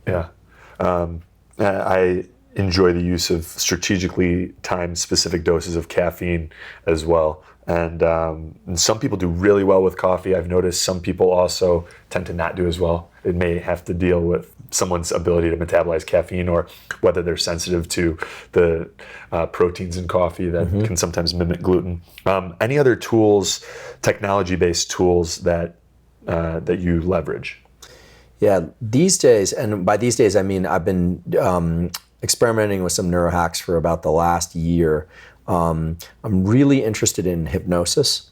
Yeah. I enjoy the use of strategically timed specific doses of caffeine as well. And some people do really well with coffee. I've noticed some people also tend to not do as well. It may have to deal with someone's ability to metabolize caffeine or whether they're sensitive to the proteins in coffee that can sometimes mimic gluten. Any other tools, technology-based tools that you leverage? Yeah, these days, and by these days I mean I've been experimenting with some neurohacks for about the last year. I'm really interested in hypnosis,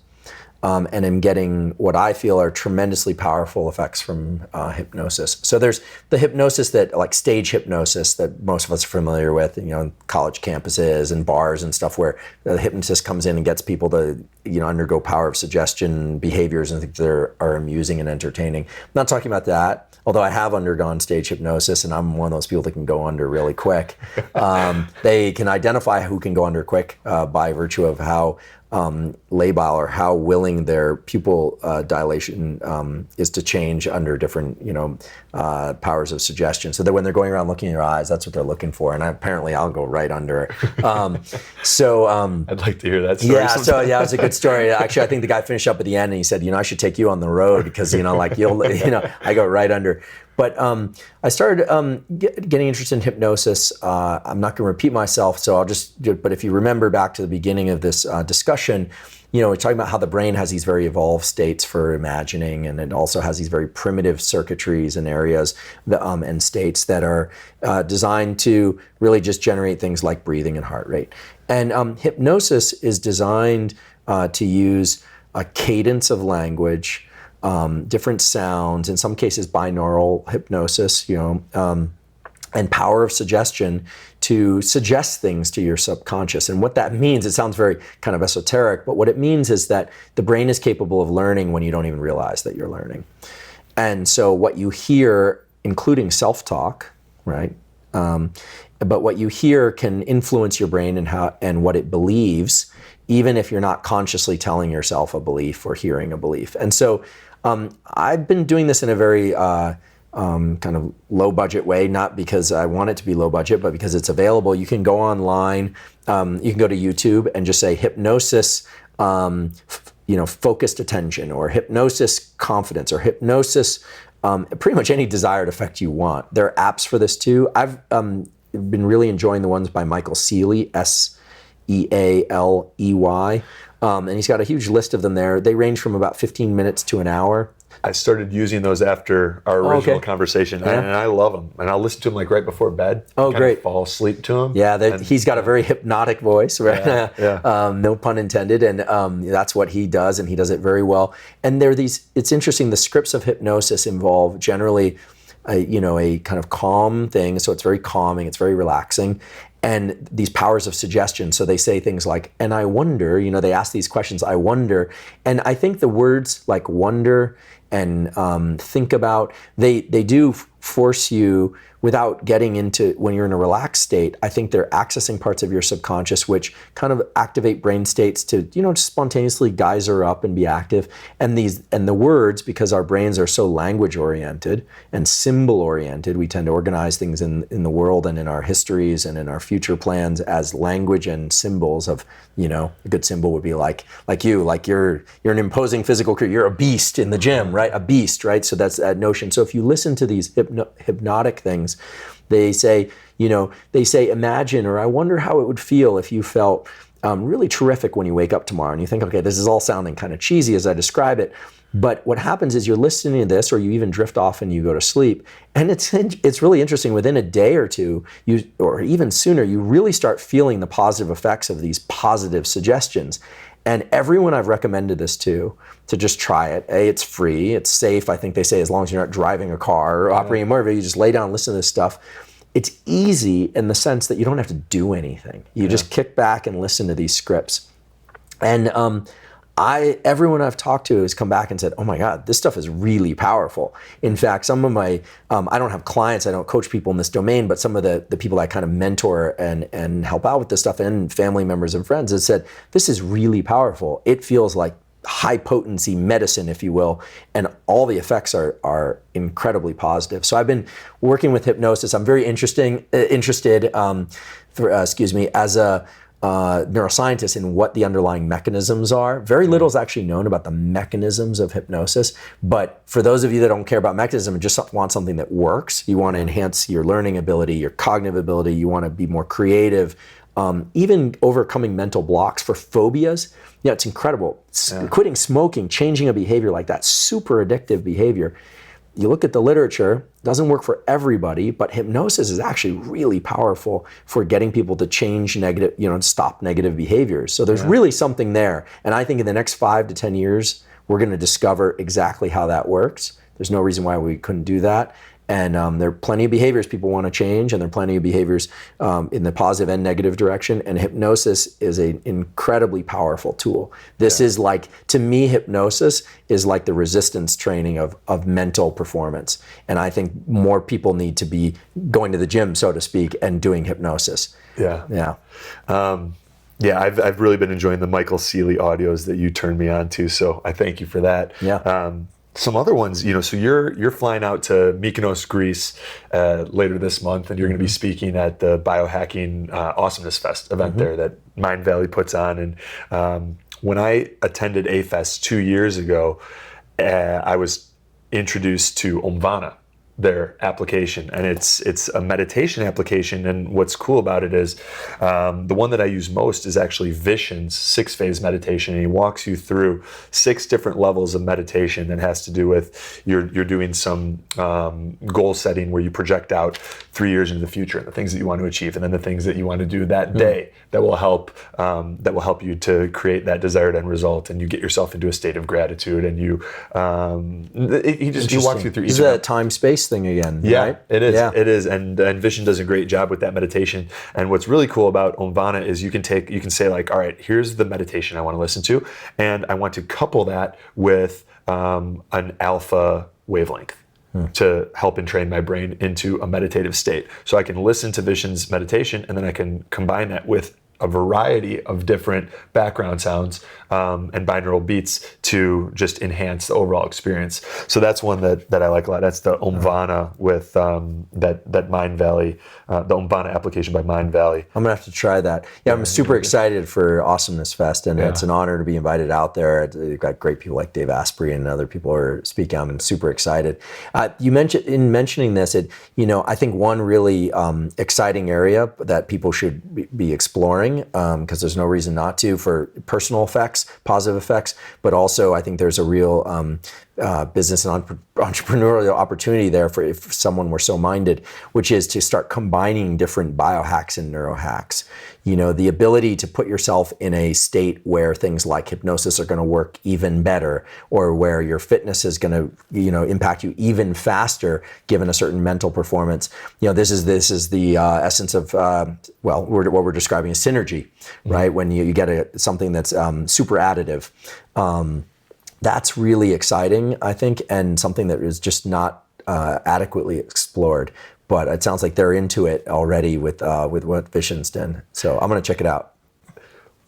and I'm getting what I feel are tremendously powerful effects from hypnosis. So there's the hypnosis that, like stage hypnosis, that most of us are familiar with, on college campuses and bars and stuff, where the hypnotist comes in and gets people to, undergo power of suggestion behaviors and think they are amusing and entertaining. I'm not talking about that. Although I have undergone stage hypnosis, and I'm one of those people that can go under really quick. They can identify who can go under quick by virtue of how labile or how willing their pupil dilation is to change under different, powers of suggestion. So that when they're going around looking in your eyes, that's what they're looking for. And apparently I'll go right under it. I'd like to hear that story. Yeah, so yeah, it was a good story. Actually, I think the guy finished up at the end and he said, I should take you on the road because, I go right under. But I started getting interested in hypnosis. I'm not going to repeat myself, so I'll just do it. But if you remember back to the beginning of this discussion, we're talking about how the brain has these very evolved states for imagining, and it also has these very primitive circuitries and areas and states that are designed to really just generate things like breathing and heart rate. And hypnosis is designed to use a cadence of language, different sounds, in some cases binaural hypnosis, and power of suggestion to suggest things to your subconscious. And what that means, it sounds very kind of esoteric, but what it means is that the brain is capable of learning when you don't even realize that you're learning. And so what you hear, including self-talk, right? But what you hear can influence your brain and what it believes, even if you're not consciously telling yourself a belief or hearing a belief. And so I've been doing this in a very kind of low budget way, not because I want it to be low budget, but because it's available. You can go online, you can go to YouTube and just say hypnosis, focused attention, or hypnosis confidence, or hypnosis, pretty much any desired effect you want. There are apps for this too. I've been really enjoying the ones by Michael Sealey, Sealey. And he's got a huge list of them there. They range from about 15 minutes to an hour. I started using those after our original conversation, and I love them. And I'll listen to them like right before bed. Oh, great! Fall asleep to them. Yeah, he's got a very hypnotic voice, right? Yeah. No pun intended. And that's what he does, and he does it very well. And there are these. It's interesting. The scripts of hypnosis involve generally, a kind of calm thing. So it's very calming. It's very relaxing. And these powers of suggestion. So they say things like, and I wonder, they ask these questions, I wonder. And I think the words like wonder and think about, they do force you, without getting into, when you're in a relaxed state, I think they're accessing parts of your subconscious which kind of activate brain states to, just spontaneously geyser up and be active. And the words, because our brains are so language oriented and symbol oriented, we tend to organize things in the world and in our histories and in our future plans as language and symbols of, a good symbol would be like you're an imposing physical creature, you're a beast in the gym, right? A beast, right? So that's that notion. So if you listen to these hypnotic things, they say, imagine, or I wonder how it would feel if you felt really terrific when you wake up tomorrow. And you think, okay, this is all sounding kind of cheesy as I describe it. But what happens is you're listening to this, or you even drift off and you go to sleep. And it's really interesting. Within a day or two, or even sooner, you really start feeling the positive effects of these positive suggestions. And everyone I've recommended this to just try it. It's free, it's safe. I think they say as long as you're not driving a car or operating a motor, you just lay down and listen to this stuff. It's easy in the sense that you don't have to do anything. You just kick back and listen to these scripts. And everyone I've talked to has come back and said, oh my God, this stuff is really powerful. In fact, some of my, I don't have clients, I don't coach people in this domain, but some of the people I kind of mentor and help out with this stuff, and family members and friends, have said, this is really powerful. It feels like high potency medicine, if you will, and all the effects are incredibly positive. So I've been working with hypnosis. I'm very interested as a neuroscientist in what the underlying mechanisms are. Very little is actually known about the mechanisms of hypnosis, but for those of you that don't care about mechanism and just want something that works, you want to enhance your learning ability, your cognitive ability, you want to be more creative, even overcoming mental blocks for phobias. Yeah, it's incredible. Quitting smoking, changing a behavior like that, super addictive behavior. You look at the literature, doesn't work for everybody, but hypnosis is actually really powerful for getting people to change negative, stop negative behaviors. So there's really something there. And I think in the next 5 to 10 years, we're going to discover exactly how that works. There's no reason why we couldn't do that. And there are plenty of behaviors people want to change, and there are plenty of behaviors in the positive and negative direction. And hypnosis is an incredibly powerful tool. This is like, to me, hypnosis is like the resistance training of mental performance. And I think more people need to be going to the gym, so to speak, and doing hypnosis. Yeah. I've really been enjoying the Michael Seeley audios that you turned me on to, so I thank you for that. Some other ones, so you're flying out to Mykonos, Greece later this month, and you're going to be speaking at the Biohacking Awesomeness Fest event there that Mind Valley puts on. And when I attended A-Fest 2 years ago, I was introduced to Omvana, their application, and it's a meditation application. And what's cool about it is the one that I use most is actually Vishen's 6-phase meditation, and he walks you through 6 different levels of meditation that has to do with you're doing some goal setting where you project out 3 years into the future and the things that you want to achieve, and then the things that you want to do that day that will help you to create that desired end result, and you get yourself into a state of gratitude, and you he walks you through each of that time-space thing again, right? It is, and Vishen does a great job with that meditation. And what's really cool about Omvana is you can say like, all right, here's the meditation I want to listen to, and I want to couple that with an alpha wavelength to help entrain my brain into a meditative state. So I can listen to Vishen's meditation, and then I can combine that with a variety of different background sounds and binaural beats to just enhance the overall experience. So that's one that I like a lot. That's the Omvana with that Mind Valley, the Omvana application by Mind Valley. I'm gonna have to try that. Yeah, I'm super excited for Awesomeness Fest, and it's an honor to be invited out there. You've got great people like Dave Asprey and other people who are speaking. I'm super excited. You mentioned in mentioning this, I think one really exciting area that people should be exploring, because there's no reason not to, for personal effects, positive effects, but also I think there's a real business and entrepreneurial opportunity there for if someone were so minded, which is to start combining different biohacks and neurohacks. The ability to put yourself in a state where things like hypnosis are going to work even better, or where your fitness is going to, impact you even faster given a certain mental performance. This is the essence of what we're describing as synergy, right? When you get something that's super additive. That's really exciting, I think, and something that is just not adequately explored. But it sounds like they're into it already with what Vishen's done. So I'm going to check it out.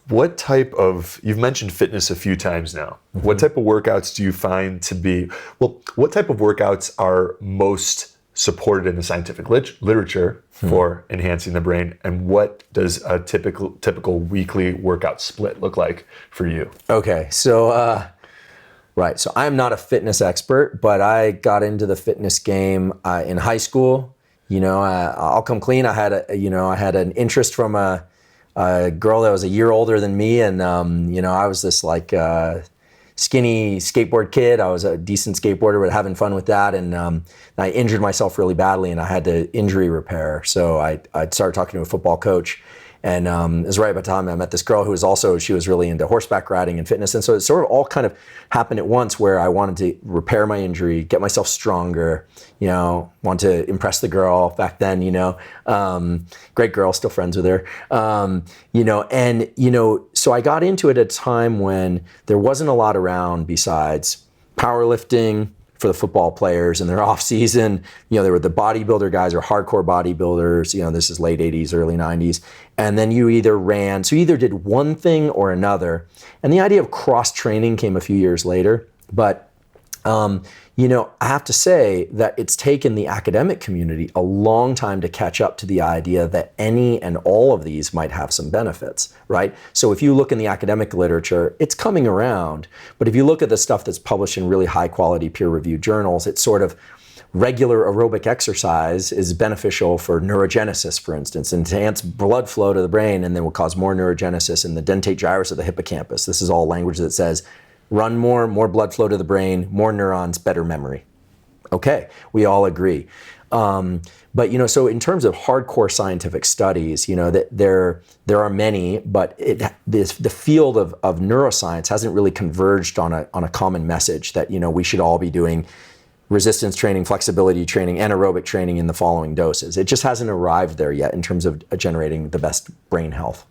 What type of, you've mentioned fitness a few times now. What type of workouts do you find to be, what type of workouts are most supported in the scientific literature for enhancing the brain, and what does a typical weekly workout split look like for you? Okay, so right, so I'm not a fitness expert, but I got into the fitness game in high school. I'll come clean. I had an interest from a girl that was a year older than me, and I was this skinny skateboard kid. I was a decent skateboarder, but having fun with that, and I injured myself really badly, and I had to injury repair. So I started talking to a football coach. And it was right about the time I met this girl who she was really into horseback riding and fitness. And so it sort of all kind of happened at once, where I wanted to repair my injury, get myself stronger, want to impress the girl back then, great girl, still friends with her. So I got into it at a time when there wasn't a lot around besides powerlifting, for the football players in their off season. There were the bodybuilder guys or hardcore bodybuilders. This is late 80s, early 90s. And then you either did one thing or another. And the idea of cross training came a few years later. But I have to say that it's taken the academic community a long time to catch up to the idea that any and all of these might have some benefits, right? So if you look in the academic literature, it's coming around. But if you look at the stuff that's published in really high quality peer-reviewed journals, it's sort of regular aerobic exercise is beneficial for neurogenesis, for instance, enhance blood flow to the brain, and then will cause more neurogenesis in the dentate gyrus of the hippocampus. This is all language that says run more blood flow to the brain, more neurons, better memory. Okay, we all agree. But so in terms of hardcore scientific studies, that there are many, but the field of neuroscience hasn't really converged on a common message that we should all be doing resistance training, flexibility training, anaerobic training in the following doses. It just hasn't arrived there yet in terms of generating the best brain health.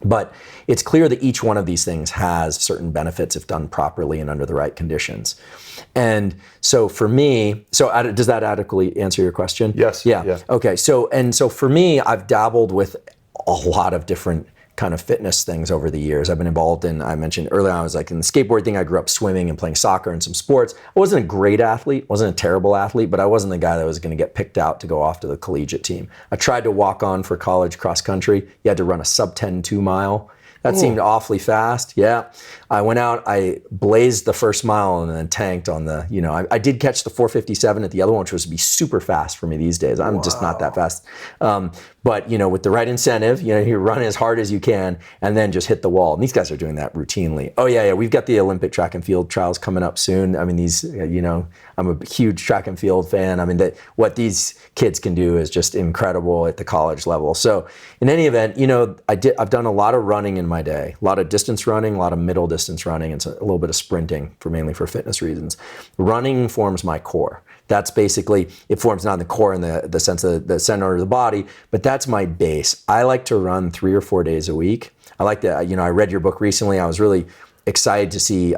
But it's clear that each one of these things has certain benefits if done properly and under the right conditions. And so for me, does that adequately answer your question? Yes. Yeah. Okay. So for me, I've dabbled with a lot of different kind of fitness things over the years. I've been involved in, I mentioned earlier, I was like in the skateboard thing. I grew up swimming and playing soccer and some sports. I wasn't a great athlete, wasn't a terrible athlete, but I wasn't the guy that was going to get picked out to go off to the collegiate team. I tried to walk on for college cross country. You had to run a sub-10 2-mile. That seemed awfully fast. Yeah. I went out, I blazed the first mile and then tanked on the, I did catch the 4:57 at the other one, which was to be super fast for me these days. I'm just not that fast. But, with the right incentive, you run as hard as you can and then just hit the wall. And these guys are doing that routinely. Oh, yeah. We've got the Olympic track and field trials coming up soon. I mean, these, I'm a huge track and field fan. I mean, what these kids can do is just incredible at the college level. So in any event, I've done a lot of running in my day, a lot of distance running, a lot of middle distance running, and so a little bit of sprinting mainly for fitness reasons. Running forms my core. That's basically, it forms not the core in the sense of the center of the body, but that's my base. I like to run 3 or 4 days a week. I like to, I read your book recently. I was really excited to see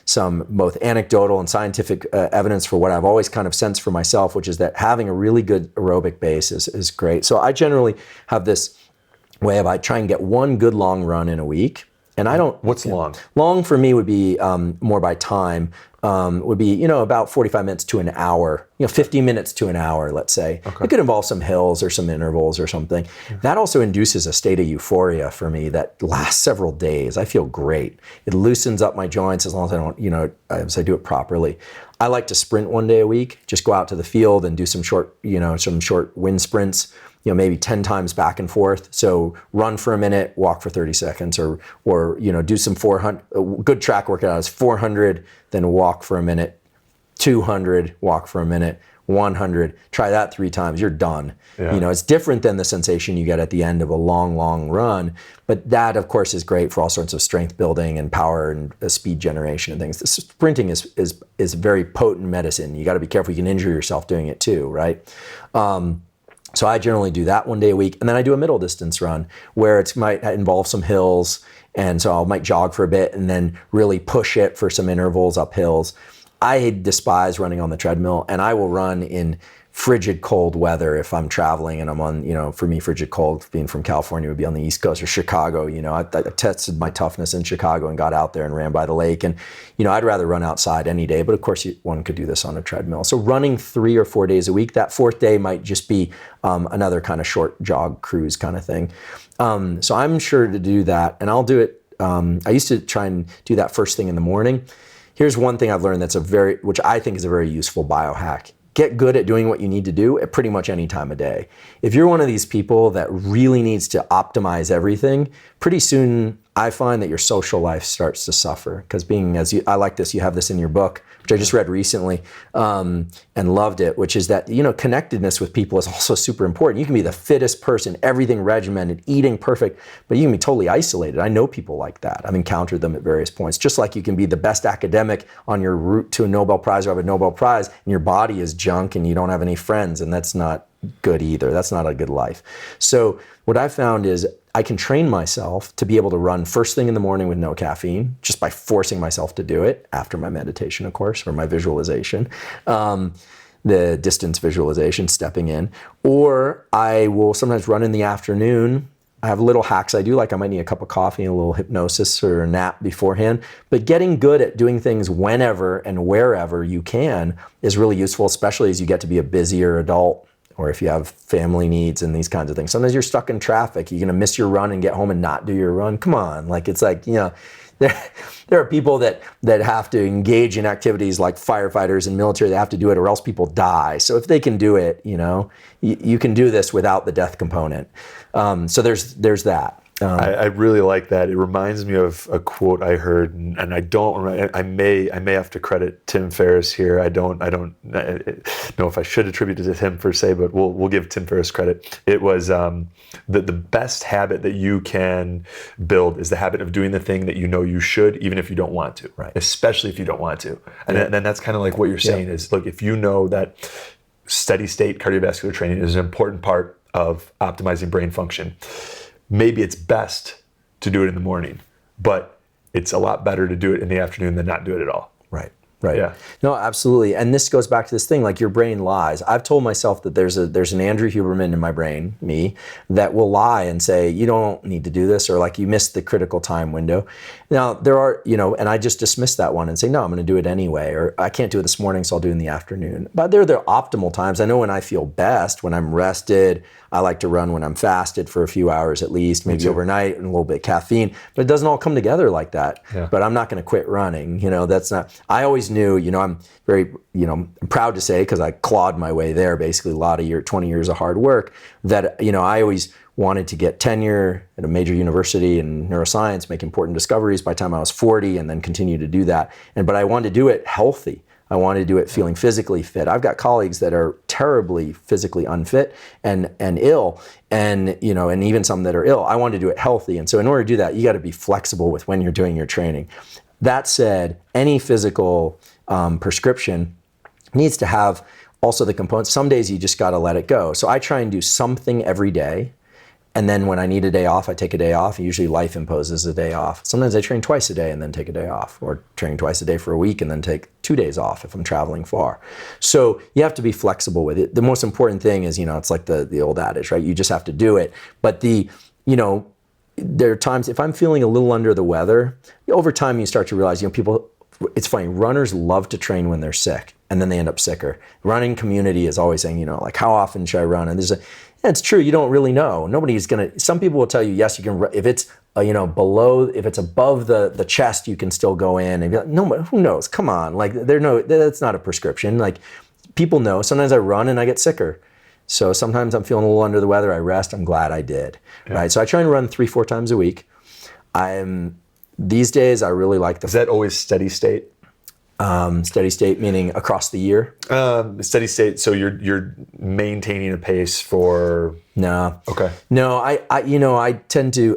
some both anecdotal and scientific evidence for what I've always kind of sensed for myself, which is that having a really good aerobic base is great. So I generally have this way of I try and get one good long run in a week. And I don't. What's long? Long for me would be more by time. Would be about 45 minutes to an hour. 50 minutes to an hour, let's say. Okay. It could involve some hills or some intervals or something. Mm-hmm. That also induces a state of euphoria for me that lasts several days. I feel great. It loosens up my joints as long as I don't, as I do it properly. I like to sprint one day a week. Just go out to the field and do some short wind sprints. Maybe 10 times back and forth. So run for a minute, walk for 30 seconds, or do some 400. A good track workout is 400, then walk for a minute, 200, walk for a minute, 100. Try that 3 times. You're done. Yeah. It's different than the sensation you get at the end of a long, long run. But that, of course, is great for all sorts of strength building and power and speed generation and things. The sprinting is very potent medicine. You got to be careful. You can injure yourself doing it too, right? So I generally do that one day a week. And then I do a middle distance run where it might involve some hills. And so I might jog for a bit and then really push it for some intervals up hills. I despise running on the treadmill, and I will run in frigid cold weather if I'm traveling and I'm on, for me, frigid cold, being from California, would be on the East Coast or Chicago. I tested my toughness in Chicago and got out there and ran by the lake. And, I'd rather run outside any day, but of course one could do this on a treadmill. So running 3 or 4 days a week, that 4th day might just be another kind of short jog cruise kind of thing. So I'm sure to do that, and I'll do it. I used to try and do that first thing in the morning. Here's one thing I've learned which I think is a very useful biohack. Get good at doing what you need to do at pretty much any time of day. If you're one of these people that really needs to optimize everything, pretty soon I find that your social life starts to suffer. Because I like this, you have this in your book, which I just read recently and loved it, which is that, connectedness with people is also super important. You can be the fittest person, everything regimented, eating perfect, but you can be totally isolated. I know people like that. I've encountered them at various points. Just like you can be the best academic on your route to a Nobel Prize or have a Nobel Prize, and your body is junk and you don't have any friends, and that's not good either. That's not a good life. So what I found is I can train myself to be able to run first thing in the morning with no caffeine, just by forcing myself to do it after my meditation, of course, or my visualization, the distance visualization, stepping in. Or I will sometimes run in the afternoon. I have little hacks I do, like I might need a cup of coffee and a little hypnosis or a nap beforehand. But getting good at doing things whenever and wherever you can is really useful, especially as you get to be a busier adult, or if you have family needs and these kinds of things. Sometimes you're stuck in traffic. You're gonna miss your run and get home and not do your run. Come on, like it's like, there are people that have to engage in activities like firefighters and military. They have to do it or else people die. So if they can do it, you can do this without the death component. So there's that. I really like that. It reminds me of a quote I heard, and I don't remember. I may have to credit Tim Ferriss here. I don't know if I should attribute it to him per se, but we'll give Tim Ferriss credit. It was the best habit that you can build is the habit of doing the thing that you know you should, even if you don't want to. Right. Especially if you don't want to. And then that's kind of like what you're saying is, look, if you know that steady state cardiovascular training is an important part of optimizing brain function, maybe it's best to do it in the morning, but it's a lot better to do it in the afternoon than not do it at all. Right. Yeah. No, absolutely. And this goes back to this thing, like your brain lies. I've told myself that there's an Andrew Huberman in my brain, me, that will lie and say, you don't need to do this, or like you missed the critical time window. Now there are, and I just dismiss that one and say, no, I'm going to do it anyway, or I can't do it this morning, so I'll do it in the afternoon. But they're the optimal times. I know when I feel best, when I'm rested. I like to run when I'm fasted for a few hours at least, maybe overnight, and a little bit of caffeine. But it doesn't all come together like that. Yeah. But I'm not going to quit running. That's not. I always knew. I'm very, I'm proud to say, because I clawed my way there, basically a lot of 20 years of hard work. That I always wanted to get tenure at a major university in neuroscience, make important discoveries by the time I was 40, and then continue to do that. But I wanted to do it healthy. I wanted to do it feeling physically fit. I've got colleagues that are terribly physically unfit and ill, and and even some that are ill. I wanted to do it healthy, and so in order to do that, you got to be flexible with when you're doing your training. That said, any physical prescription needs to have also the components. Some days you just got to let it go. So I try and do something every day. And then when I need a day off, I take a day off. Usually life imposes a day off. Sometimes I train twice a day and then take a day off, or train twice a day for a week and then take 2 days off if I'm traveling far. So you have to be flexible with it. The most important thing is, it's like the old adage, right? You just have to do it. But there are times if I'm feeling a little under the weather, over time you start to realize, people, it's funny, runners love to train when they're sick and then they end up sicker. Running community is always saying, like, how often should I run? And it's true, you don't really know. Some people will tell you, yes, you can, if it's, if it's above the chest, you can still go in and be like, no, but who knows? Come on. Like, that's not a prescription. Like, people know. Sometimes I run and I get sicker. So sometimes I'm feeling a little under the weather. I rest. I'm glad I did. Yeah. Right. So I try and run 3-4 times a week. These days, I really like Is that always steady state? Steady state meaning across the year? Steady state. So you're maintaining a pace for. No. Okay. No, I tend to.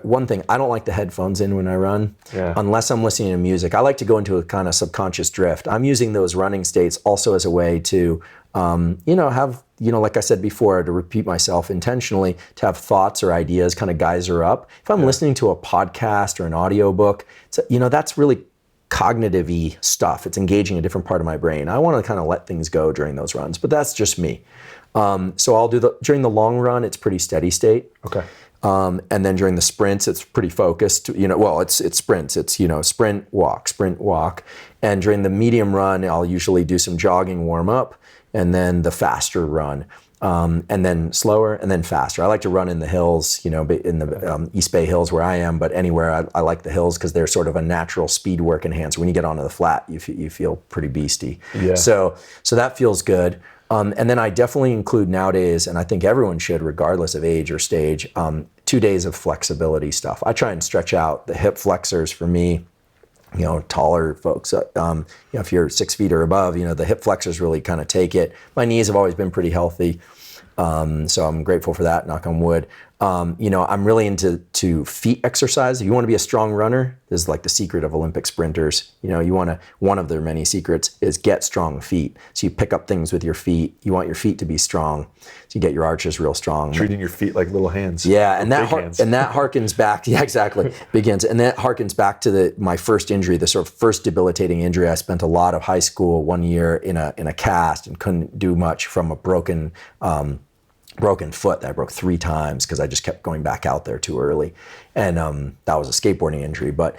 One thing, I don't like the headphones in when I run, unless I'm listening to music. I like to go into a kind of subconscious drift. I'm using those running states also as a way to, have, like I said before, to repeat myself intentionally, to have thoughts or ideas kind of geyser up. If I'm listening to a podcast or an audiobook, that's really cognitive-y stuff. It's engaging a different part of my brain. I want to kind of let things go during those runs, but that's just me. So I'll do during the long run, it's pretty steady state. Okay. And then during the sprints, it's pretty focused. It's sprints. It's, sprint, walk. And during the medium run, I'll usually do some jogging warm up, and then the faster run. And then slower, and then faster. I like to run in the hills, in the East Bay Hills where I am, but anywhere I like the hills because they're sort of a natural speed work enhancer. When you get onto the flat, you feel pretty beastie. Yeah. So that feels good. And then I definitely include nowadays, and I think everyone should, regardless of age or stage, 2 days of flexibility stuff. I try and stretch out the hip flexors for me. Taller folks, if you're 6 feet or above, the hip flexors really kind of take it. My knees have always been pretty healthy. So I'm grateful for that, knock on wood. I'm really into feet exercise. If you want to be a strong runner, this is like the secret of Olympic sprinters. One of their many secrets is get strong feet. So you pick up things with your feet. You want your feet to be strong. So you get your arches real strong. Treating your feet like little hands. Yeah, and that harkens back. Yeah, exactly. Big hands, and that harkens back to my first injury, the sort of first debilitating injury. I spent a lot of high school 1 year in a cast and couldn't do much from a broken foot that I broke 3 times because I just kept going back out there too early. And that was a skateboarding injury. But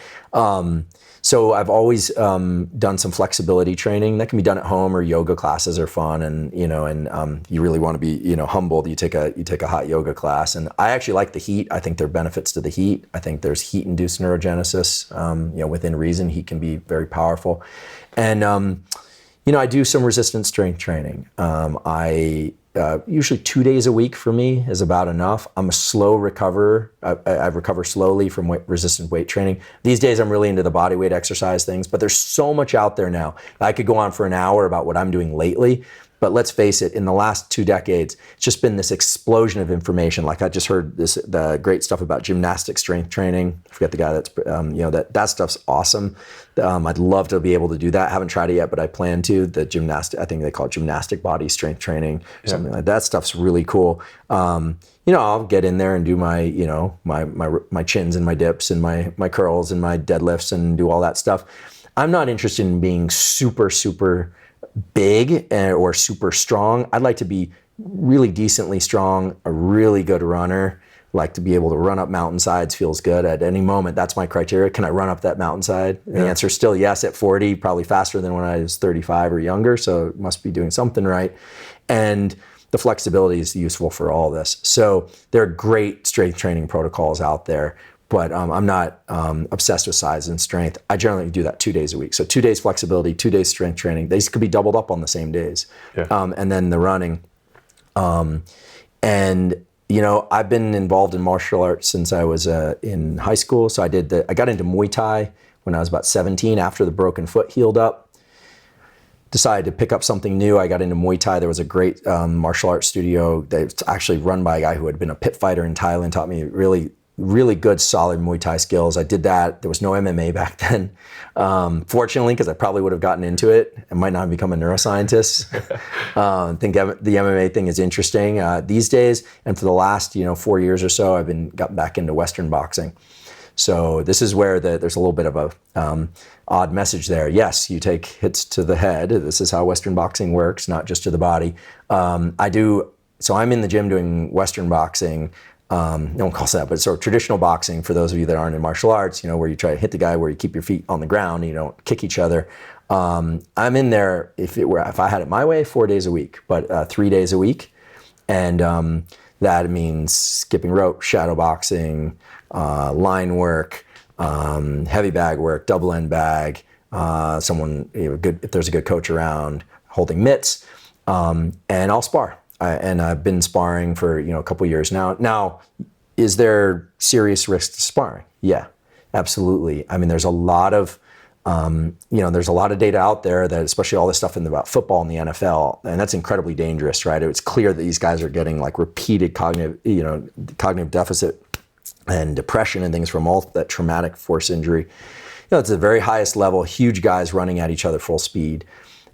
so I've always done some flexibility training that can be done at home, or yoga classes are fun. And, you really want to be, humbled. You take a hot yoga class. And I actually like the heat. I think there are benefits to the heat. I think there's heat-induced neurogenesis. Within reason, heat can be very powerful. And, I do some resistance strength training. Usually 2 days a week for me is about enough. I'm a slow recoverer. I recover slowly from resistant weight training. These days I'm really into the body weight exercise things, but there's so much out there now. I could go on for an hour about what I'm doing lately, but let's face it, in the last 2 decades, it's just been this explosion of information. Like I just heard the great stuff about gymnastic strength training. I forget the guy that's, that stuff's awesome. I'd love to be able to do that. I haven't tried it yet, but I plan to. The gymnastic, I think they call it gymnastic body strength training, something like that. That stuff's really cool. I'll get in there and do my, my chins and my dips and my curls and my deadlifts and do all that stuff. I'm not interested in being super, super big or super strong. I'd like to be really decently strong, a really good runner, like to be able to run up mountainsides feels good at any moment. That's my criteria. Can I run up that mountainside? Yeah. The answer is still yes at 40, probably faster than when I was 35 or younger, so it must be doing something right. And the flexibility is useful for all this. So there are great strength training protocols out there, but I'm not obsessed with size and strength. I generally do that 2 days a week. So 2 days flexibility, 2 days strength training. These could be doubled up on the same days. Yeah. And then the running. I've been involved in martial arts since I was in high school. So I got into Muay Thai when I was about 17 after the broken foot healed up. Decided to pick up something new. I got into Muay Thai. There was a great martial arts studio that's actually run by a guy who had been a pit fighter in Thailand, taught me really, really good, solid Muay Thai skills. I did that. There was no MMA back then. Fortunately, because I probably would have gotten into it. I might not have become a neuroscientist. I think the MMA thing is interesting these days. And for the last 4 years or so, I've gotten back into Western boxing. So this is where there's a little bit of a odd message there. Yes, you take hits to the head. This is how Western boxing works, not just to the body. So I'm in the gym doing Western boxing. No one calls that, but it's sort of traditional boxing for those of you that aren't in martial arts, where you try to hit the guy, where you keep your feet on the ground and you don't kick each other. I'm in there, if I had it my way, 4 days a week, but 3 days a week. And that means skipping rope, shadow boxing, line work, heavy bag work, double end bag, good, if there's a good coach around, holding mitts, and I'll spar. And I've been sparring for a couple years now. Now, is there serious risk to sparring? Yeah, absolutely. I mean, there's a lot of data out there that, especially all this stuff about football and the NFL, and that's incredibly dangerous, right? It's clear that these guys are getting like repeated cognitive deficit and depression and things from all that traumatic force injury. It's the very highest level, huge guys running at each other full speed.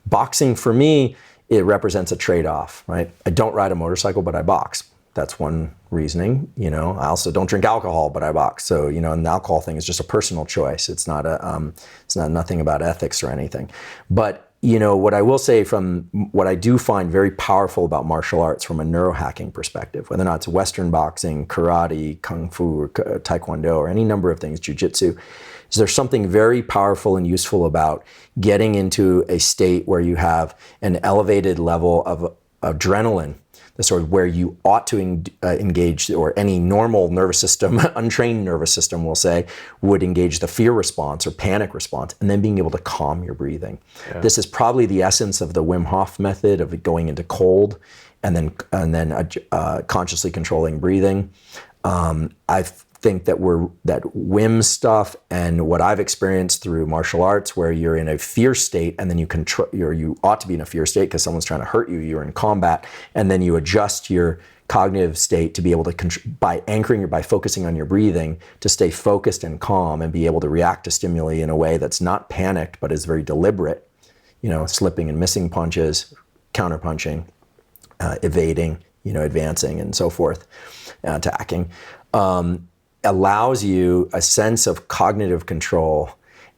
Boxing, for me, it represents a trade-off, right? I don't ride a motorcycle, but I box. That's one reasoning. I also don't drink alcohol, but I box. So, and the alcohol thing is just a personal choice. It's not nothing about ethics or anything. But, what I will say from what I do find very powerful about martial arts from a neurohacking perspective, whether or not it's Western boxing, karate, kung fu, or taekwondo, or any number of things, jiu-jitsu, is there's something very powerful and useful about getting into a state where you have an elevated level of adrenaline, the sort of where you ought to engage, or any normal nervous system, untrained nervous system, we'll say, would engage the fear response or panic response, and then being able to calm your breathing. Yeah. This is probably the essence of the Wim Hof method of going into cold and then consciously controlling breathing. I've think that whim stuff and what I've experienced through martial arts, where you're in a fear state and then you ought to be in a fear state because someone's trying to hurt you, you're in combat, and then you adjust your cognitive state to be able to, by focusing on your breathing, to stay focused and calm and be able to react to stimuli in a way that's not panicked but is very deliberate, slipping and missing punches, counterpunching, evading, advancing and so forth, attacking. Allows you a sense of cognitive control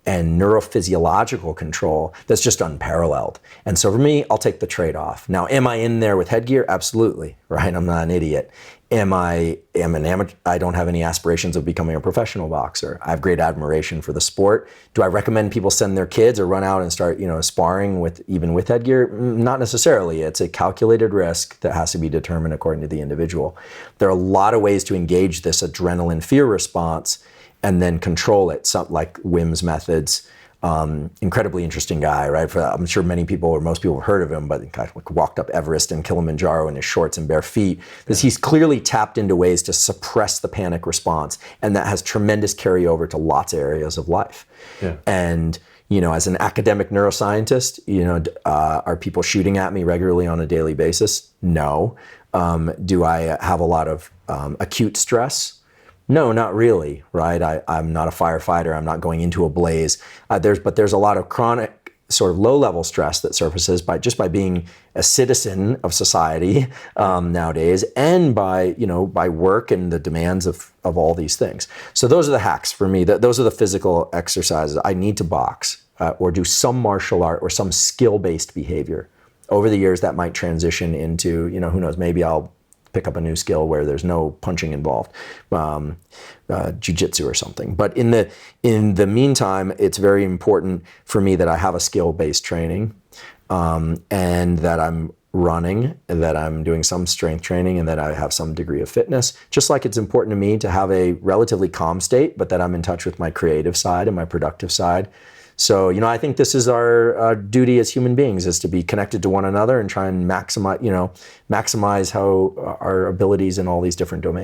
and neurophysiological control that's just unparalleled. And so for me, I'll take the trade-off. Now, am I in there with headgear? Absolutely, right? I'm not an idiot. Am an amateur? I don't have any aspirations of becoming a professional boxer. I have great admiration for the sport. Do I recommend people send their kids or run out and start, sparring even with headgear? Not necessarily. It's a calculated risk that has to be determined according to the individual. There are a lot of ways to engage this adrenaline fear response and then control it, something like Wim's methods. Incredibly interesting guy, right? I'm sure many people or most people have heard of him, but God, walked up Everest and Kilimanjaro in his shorts and bare feet, because he's clearly tapped into ways to suppress the panic response, and that has tremendous carryover to lots of areas of life. Yeah. And as an academic neuroscientist, are people shooting at me regularly on a daily basis? No. Do I have a lot of acute stress? No, not really, right? I'm not a firefighter. I'm not going into a blaze. There's a lot of chronic sort of low-level stress that surfaces by being a citizen of society nowadays, and by work and the demands of all these things. So those are the hacks for me. Those are the physical exercises. I need to box or do some martial art or some skill-based behavior. Over the years, that might transition into, who knows, maybe I'll pick up a new skill where there's no punching involved, jiu-jitsu or something. But in the meantime, it's very important for me that I have a skill-based training, and that I'm running, and that I'm doing some strength training, and that I have some degree of fitness. Just like it's important to me to have a relatively calm state, but that I'm in touch with my creative side and my productive side. So, I think this is our duty as human beings, is to be connected to one another and try and maximize how our abilities in all these different domains.